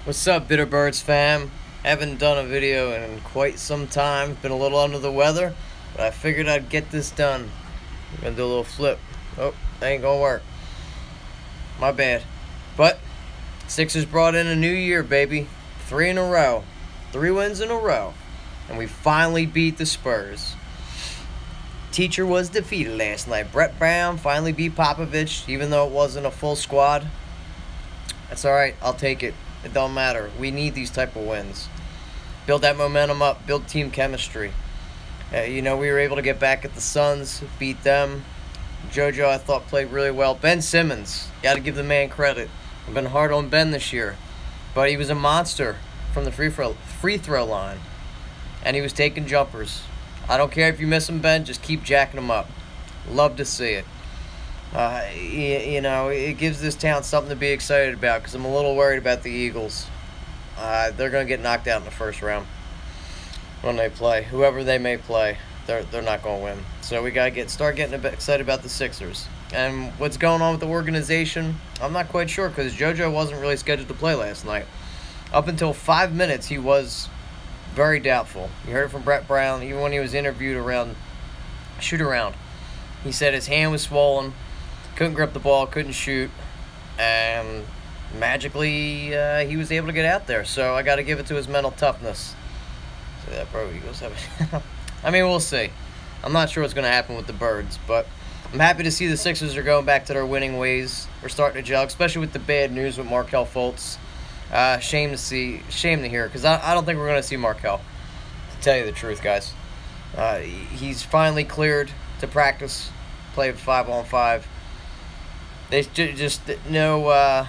What's up, Bitterbirds fam? Haven't done a video in quite some time. Been a little under the weather, but I figured I'd get this done. I'm gonna do a little flip. Oh, that ain't gonna work. My bad. But Sixers brought in a new year, baby. 3 in a row. 3 wins in a row. And we finally beat the Spurs. Teacher was defeated last night. Brett Brown finally beat Popovich, even though it wasn't a full squad. That's alright, I'll take it. It don't matter. We need these type of wins. Build that momentum up. Build team chemistry. We were able to get back at the Suns, beat them. JoJo, I thought, played really well. Ben Simmons, got to give the man credit. I've been hard on Ben this year, but he was a monster from the free throw line, and he was taking jumpers. I don't care if you miss him, Ben. Just keep jacking him up. Love to see it. It gives this town something to be excited about because I'm a little worried about the Eagles. They're going to get knocked out in the first round when they play. Whoever they may play, they're not going to win. So we got to start getting a bit excited about the Sixers. And what's going on with the organization, I'm not quite sure because JoJo wasn't really scheduled to play last night. Up until 5 minutes, he was very doubtful. You heard it from Brett Brown, even when he was interviewed around shoot-around. He said his hand was swollen. Couldn't grip the ball, couldn't shoot, and magically he was able to get out there. So I got to give it to his mental toughness. Say that, bro. Eagles have. I mean, we'll see. I'm not sure what's going to happen with the Birds, but I'm happy to see the Sixers are going back to their winning ways. We're starting to gel, especially with the bad news with Markelle Fultz. Shame to hear, because I don't think we're going to see Markelle. To tell you the truth, guys, he's finally cleared to practice, play 5-on-5. They just know,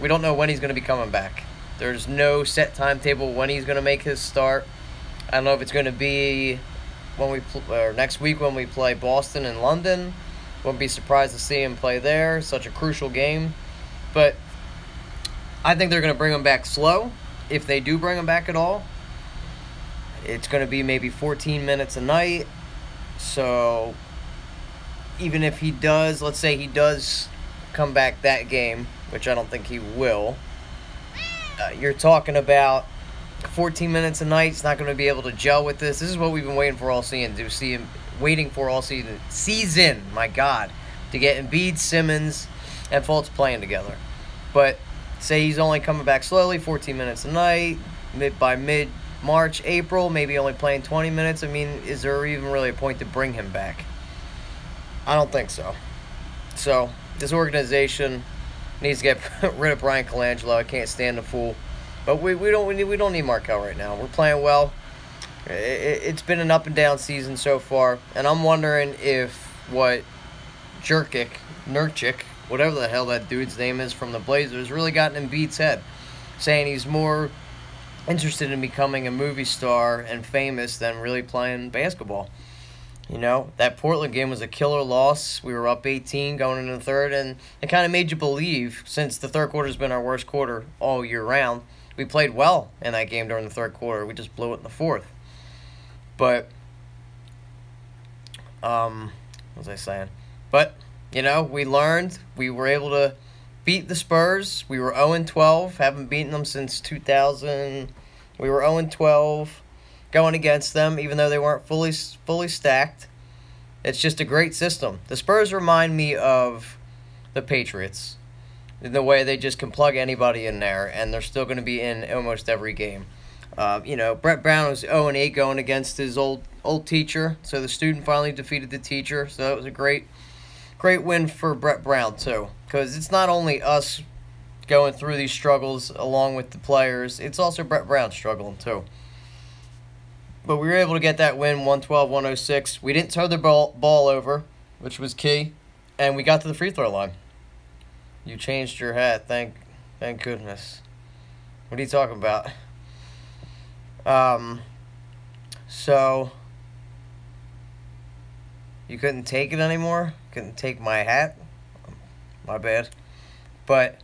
we don't know when he's going to be coming back. There's no set timetable when he's going to make his start. I don't know if it's going to be next week when we play Boston and London. Wouldn't be surprised to see him play there. Such a crucial game. But I think they're going to bring him back slow. If they do bring him back at all, it's going to be maybe 14 minutes a night. So even if he does, let's say he does come back that game, which I don't think he will, you're talking about 14 minutes a night. He's not going to be able to gel with this. This is what we've been waiting for all season, season, my God, to get Embiid, Simmons, and Fultz playing together. But say he's only coming back slowly, 14 minutes a night, by mid-March, April, maybe only playing 20 minutes. I mean, is there even really a point to bring him back? I don't think so. So this organization needs to get rid of Brian Colangelo. I can't stand the fool. But we don't need Markelle right now. We're playing well. It's been an up and down season so far, and I'm wondering if what Nurkic, whatever the hell that dude's name is from the Blazers, really got in Embiid's head, saying he's more interested in becoming a movie star and famous than really playing basketball. You know, that Portland game was a killer loss. We were up 18 going into the third, and it kind of made you believe, since the third quarter has been our worst quarter all year round, we played well in that game during the third quarter. We just blew it in the fourth. But, what was I saying? But, we learned. We were able to beat the Spurs. We were 0-12, haven't beaten them since 2000. We were 0-12. Going against them, even though they weren't fully stacked. It's just a great system. The Spurs remind me of the Patriots in the way they just can plug anybody in there, and they're still going to be in almost every game. Brett Brown was 0-8 going against his old teacher, so the student finally defeated the teacher. So that was a great win for Brett Brown too, because it's not only us going through these struggles along with the players; it's also Brett Brown struggling too. But we were able to get that win, 112-106. We didn't turn the ball over, which was key, and we got to the free throw line. You changed your hat, thank goodness. What are you talking about? So you couldn't take it anymore? Couldn't take my hat? My bad. But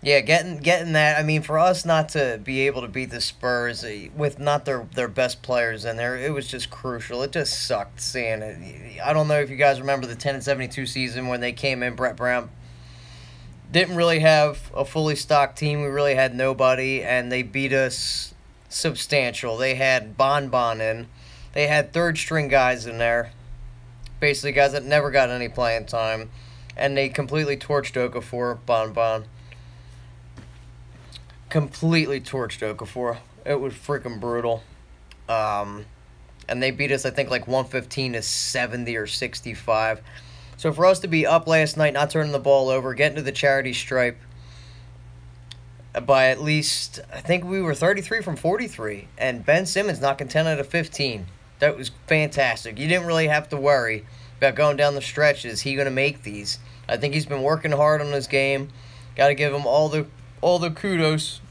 yeah, getting that, I mean, for us not to be able to beat the Spurs with not their best players in there, it was just crucial. It just sucked seeing it. I don't know if you guys remember the 10-72 season when they came in, Brett Brown Didn't really have a fully stocked team. We really had nobody, and they beat us substantial. They had Bon in. They had third-string guys in there, basically guys that never got any playing time, and they completely torched Okafor, Bon. Completely torched Okafor. It was freaking brutal. And they beat us, I think, like 115 to 70 or 65. So for us to be up last night, not turning the ball over, getting to the charity stripe by at least, I think we were 33 from 43, and Ben Simmons knocking 10 out of 15. That was fantastic. You didn't really have to worry about going down the stretch. Is he going to make these? I think he's been working hard on his game. Got to give him all the kudos.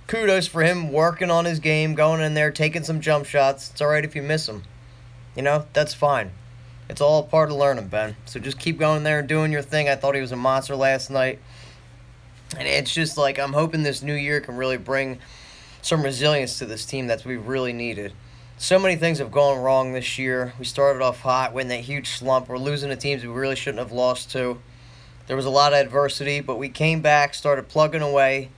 Kudos for him working on his game, going in there, taking some jump shots. It's all right if you miss them. You know, that's fine. It's all part of learning, Ben. So just keep going there and doing your thing. I thought he was a monster last night. And it's just like I'm hoping this new year can really bring some resilience to this team that we've really needed. So many things have gone wrong this year. We started off hot, went in that huge slump. We're losing to teams we really shouldn't have lost to. There was a lot of adversity, but we came back, started plugging away.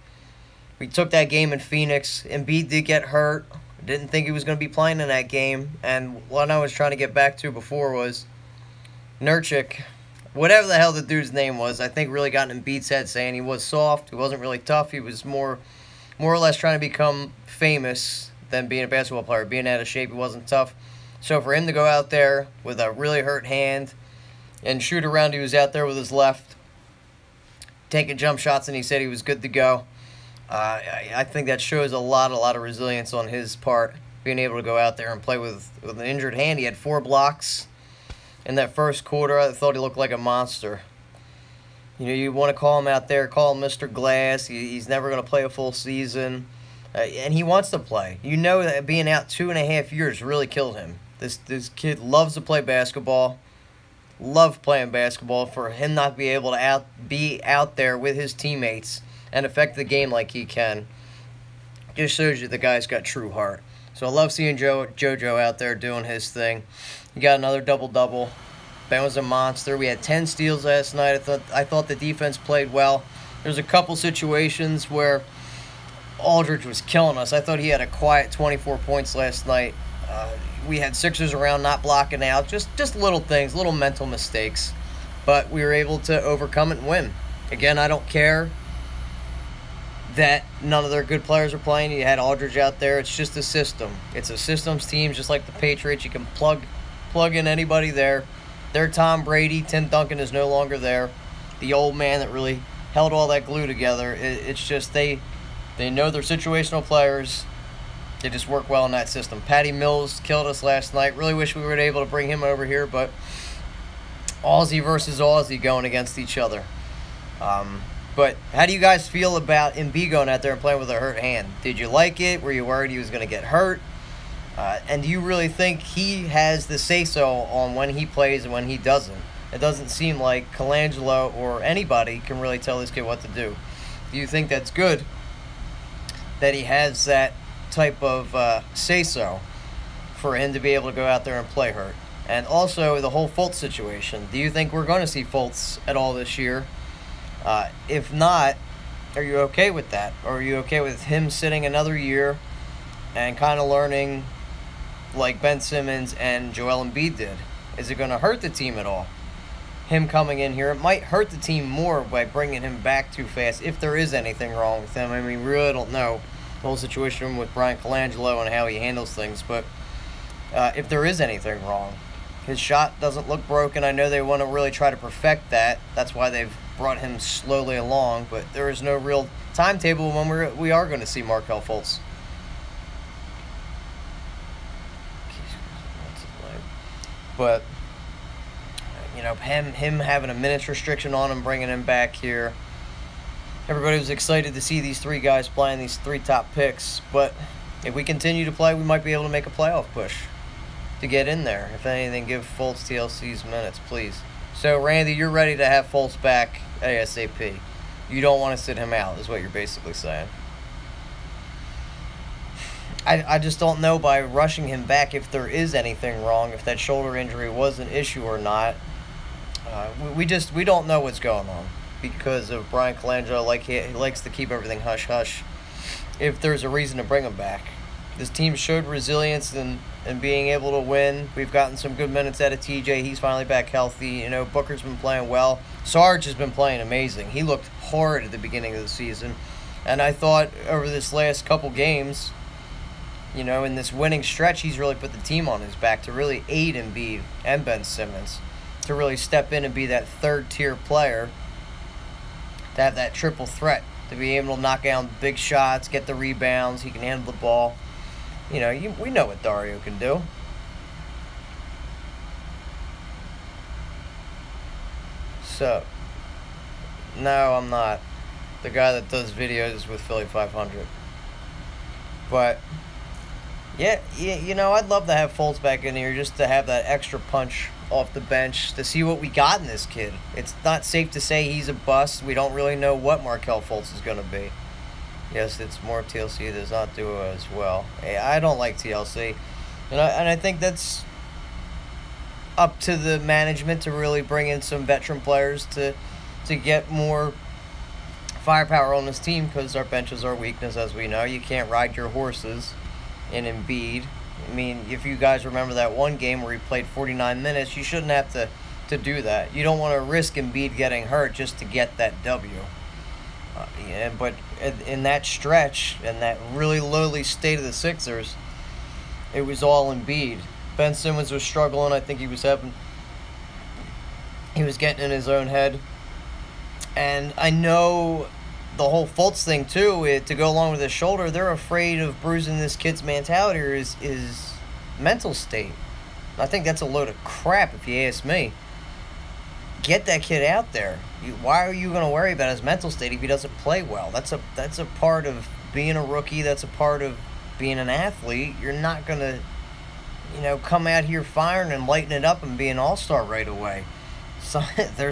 We took that game in Phoenix. Embiid did get hurt. Didn't think he was going to be playing in that game. And what I was trying to get back to before was Nurkic, whatever the hell the dude's name was, I think really got in Embiid's head saying he was soft. He wasn't really tough. He was more or less trying to become famous than being a basketball player. Being out of shape, he wasn't tough. So for him to go out there with a really hurt hand and shoot around, he was out there with his left, taking jump shots, and he said he was good to go. I think that shows a lot of resilience on his part, being able to go out there and play with an injured hand. He had 4 blocks in that first quarter. I thought he looked like a monster. You know, you want to call him out there, call him Mr. Glass. He's never going to play a full season, and he wants to play. You know that being out 2.5 years really killed him. This kid loves to play basketball. Love playing basketball. For him not to be able to be out there with his teammates and affect the game like he can, just shows you the guy's got true heart. So I love seeing JoJo out there doing his thing. He got another double-double. Ben was a monster. We had 10 steals last night. I thought the defense played well. There's a couple situations where Aldridge was killing us. I thought he had a quiet 24 points last night. We had Sixers around not blocking out. Just little things, little mental mistakes. But we were able to overcome it and win. Again, I don't care that none of their good players are playing. You had Aldridge out there. It's just a system. It's a systems team, just like the Patriots. You can plug in anybody there. They're Tom Brady. Tim Duncan is no longer there. The old man that really held all that glue together. It's just they know they're situational players. They just work well in that system. Patty Mills killed us last night. Really wish we were able to bring him over here, but Aussie versus Aussie going against each other. But how do you guys feel about Embiid going out there and playing with a hurt hand? Did you like it? Were you worried he was going to get hurt? And do you really think he has the say-so on when he plays and when he doesn't? It doesn't seem like Colangelo or anybody can really tell this kid what to do. Do you think that's good that he has that type of say-so for him to be able to go out there and play hurt? And also the whole Fultz situation. Do you think we're going to see Fultz at all this year? If not, are you okay with that? Or are you okay with him sitting another year and kind of learning like Ben Simmons and Joel Embiid did? Is it going to hurt the team at all? Him coming in here, it might hurt the team more by bringing him back too fast if there is anything wrong with him. I mean, we really don't know the whole situation with Brian Colangelo and how he handles things, but if there is anything wrong, his shot doesn't look broken. I know they want to really try to perfect that. That's why they've brought him slowly along, but there is no real timetable when we are going to see Markelle Fultz. But you know, him having a minutes restriction on him, bringing him back here. Everybody was excited to see these 3 guys playing, these 3 top picks. But if we continue to play, we might be able to make a playoff push to get in there. If anything, give Fultz TLC's minutes, please. So, Randy, you're ready to have Fultz back ASAP. You don't want to sit him out, is what you're basically saying. I just don't know by rushing him back if there is anything wrong, if that shoulder injury was an issue or not. We don't know what's going on. because of Brian Colangelo. Like he likes to keep everything hush-hush if there's a reason to bring him back. This team showed resilience and being able to win. We've gotten some good minutes out of TJ. He's finally back healthy. You know, Booker's been playing well. Sarge has been playing amazing. He looked horrid at the beginning of the season. And I thought over this last couple games, you know, in this winning stretch, he's really put the team on his back to really aid Embiid and Ben Simmons to really step in and be that third-tier player, to have that triple threat, to be able to knock down big shots, get the rebounds. He can handle the ball. You know, we know what Dario can do. So, no, I'm not the guy that does videos with Philly 500. But, yeah, you know, I'd love to have Fultz back in here just to have that extra punch off the bench to see what we got in this kid. It's not safe to say he's a bust. We don't really know what Markelle Fultz is going to be. Yes, it's more TLC does not do as well. Hey, I don't like TLC. And I think that's up to the management to really bring in some veteran players to get more firepower on this team, because our bench is our weakness, as we know. You can't ride your horses in Embiid. I mean, if you guys remember that one game where he played 49 minutes, you shouldn't have to do that. You don't want to risk Embiid getting hurt just to get that W. But in that stretch, in that really lowly state of the Sixers, it was all Embiid. Ben Simmons was struggling. I think he was getting in his own head. And I know the whole Fultz thing, too, to go along with his shoulder, they're afraid of bruising this kid's mentality or his mental state. I think that's a load of crap, if you ask me. Get that kid out there. Why are you going to worry about his mental state if he doesn't play well? That's a part of being a rookie. That's a part of being an athlete. You're not going to, you know, come out here firing and lighting it up and be an all-star right away. So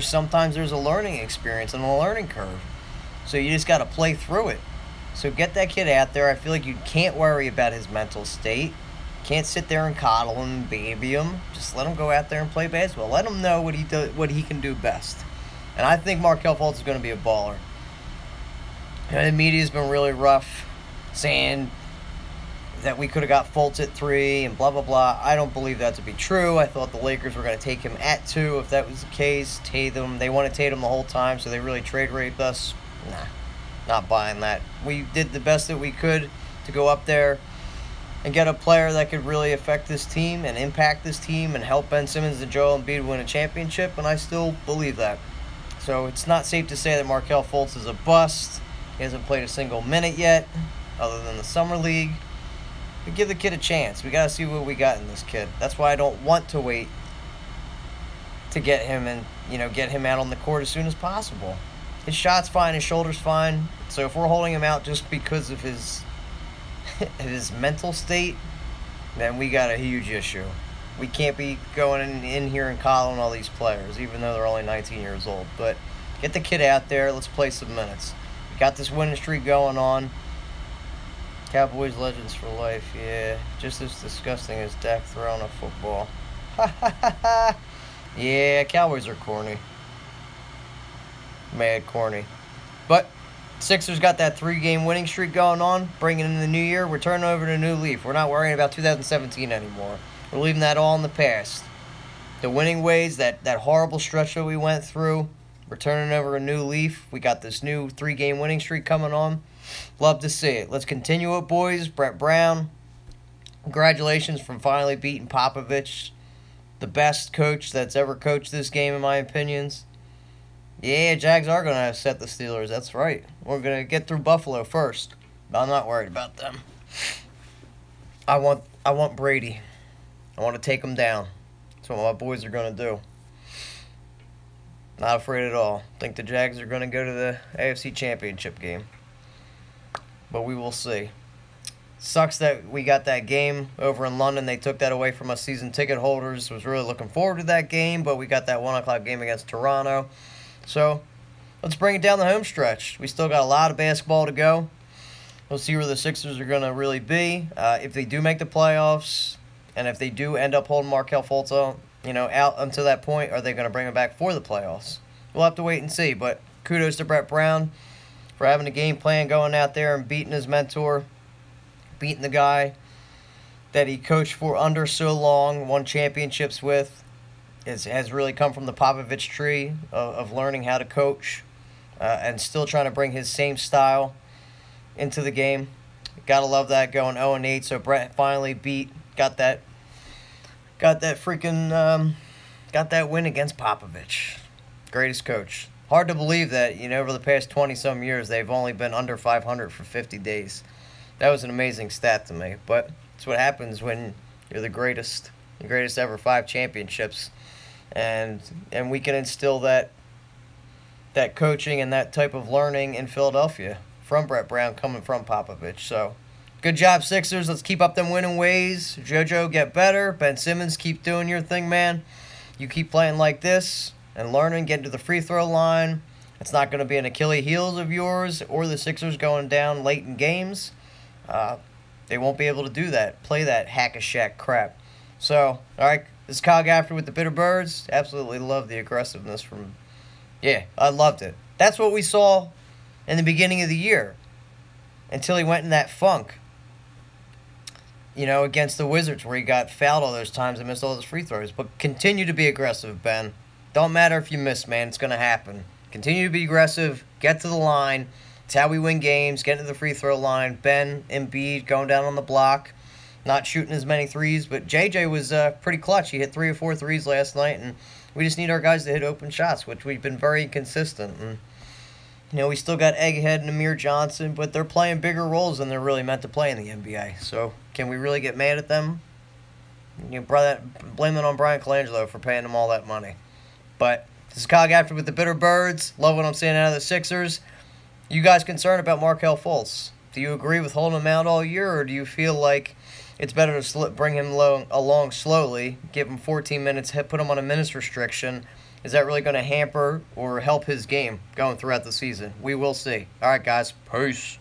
sometimes there's a learning experience and a learning curve. So you just got to play through it. So get that kid out there. I feel like you can't worry about his mental state. Can't sit there and coddle him and baby him. Just let him go out there and play basketball. Let him know what he can do best. And I think Markelle Fultz is going to be a baller. And the media's been really rough, saying that we could have got Fultz at 3 and blah, blah, blah. I don't believe that to be true. I thought the Lakers were going to take him at 2 if that was the case. Tatum, they wanted Tatum the whole time, so they really trade raped us. Nah, not buying that. We did the best that we could to go up there and get a player that could really affect this team and impact this team and help Ben Simmons and Joel Embiid win a championship, and I still believe that. So it's not safe to say that Markelle Fultz is a bust. He hasn't played a single minute yet, other than the Summer League. But give the kid a chance. We got to see what we got in this kid. That's why I don't want to wait to get him and, you know, get him out on the court as soon as possible. His shot's fine, his shoulder's fine. So if we're holding him out just because of his mental state, then we got a huge issue. We can't be going in here and coddling all these players, even though they're only 19 years old. But get the kid out there. Let's play some minutes. We got this winning streak going on. Cowboys legends for life, yeah. Just as disgusting as Dak throwing a football. Ha ha ha ha. Yeah, Cowboys are corny. Mad corny. But Sixers got that 3-game winning streak going on, bringing in the new year. We're turning over to a new leaf. We're not worrying about 2017 anymore. We're leaving that all in the past. The winning ways, that horrible stretch that we went through, we're turning over a new leaf. We got this new 3-game winning streak coming on. Love to see it. Let's continue it, boys. Brett Brown, congratulations for finally beating Popovich, the best coach that's ever coached this game, in my opinions. Yeah, Jags are going to upset the Steelers. That's right. We're going to get through Buffalo first. But I'm not worried about them. I want Brady. I want to take him down. That's what my boys are going to do. Not afraid at all. Think the Jags are going to go to the AFC Championship game. But we will see. Sucks that we got that game over in London. They took that away from us season ticket holders. Was really looking forward to that game, but we got that 1 o'clock game against Toronto. So, let's bring it down the home stretch. We still got a lot of basketball to go. We'll see where the Sixers are going to really be. If they do make the playoffs, and if they do end up holding Markelle Fultz out until that point, are they going to bring him back for the playoffs? We'll have to wait and see, but kudos to Brett Brown for having a game plan, going out there and beating his mentor, beating the guy that he coached for under so long, won championships with. Has really come from the Popovich tree of learning how to coach and still trying to bring his same style into the game. Gotta love that, going 0-8. So Brett finally got that win against Popovich. Greatest coach. Hard to believe that, over the past 20-some years, they've only been under 500 for 50 days. That was an amazing stat to me. But it's what happens when you're the greatest ever, 5 championships. And we can instill that coaching and that type of learning in Philadelphia from Brett Brown, coming from Popovich. So, good job, Sixers. Let's keep up them winning ways. JoJo, get better. Ben Simmons, keep doing your thing, man. You keep playing like this and learning, getting to the free throw line. It's not going to be an Achilles heels of yours or the Sixers going down late in games. They won't be able to do that, play that hack-a-shack crap. So, all right, this is Kyle Gaffner with the Bitter Birds. Absolutely love the aggressiveness from... Yeah, I loved it. That's what we saw in the beginning of the year until he went in that funk, against the Wizards where he got fouled all those times and missed all those free throws. But continue to be aggressive, Ben. Don't matter if you miss, man. It's going to happen. Continue to be aggressive. Get to the line. It's how we win games. Get to the free throw line. Ben, Embiid going down on the block. Not shooting as many threes. But JJ was pretty clutch. He hit 3 or 4 threes last night. And we just need our guys to hit open shots, which we've been very consistent. And, we still got Egghead and Amir Johnson, but they're playing bigger roles than they're really meant to play in the NBA. So can we really get mad at them? Blame it on Brian Colangelo for paying them all that money. But this is Kyle Gaffner with the Bitter Birds. Love what I'm seeing out of the Sixers. You guys concerned about Markelle Fultz? Do you agree with holding him out all year, or do you feel like it's better to bring him along slowly, give him 14 minutes, put him on a minutes restriction? Is that really going to hamper or help his game going throughout the season? We will see. All right, guys. Peace.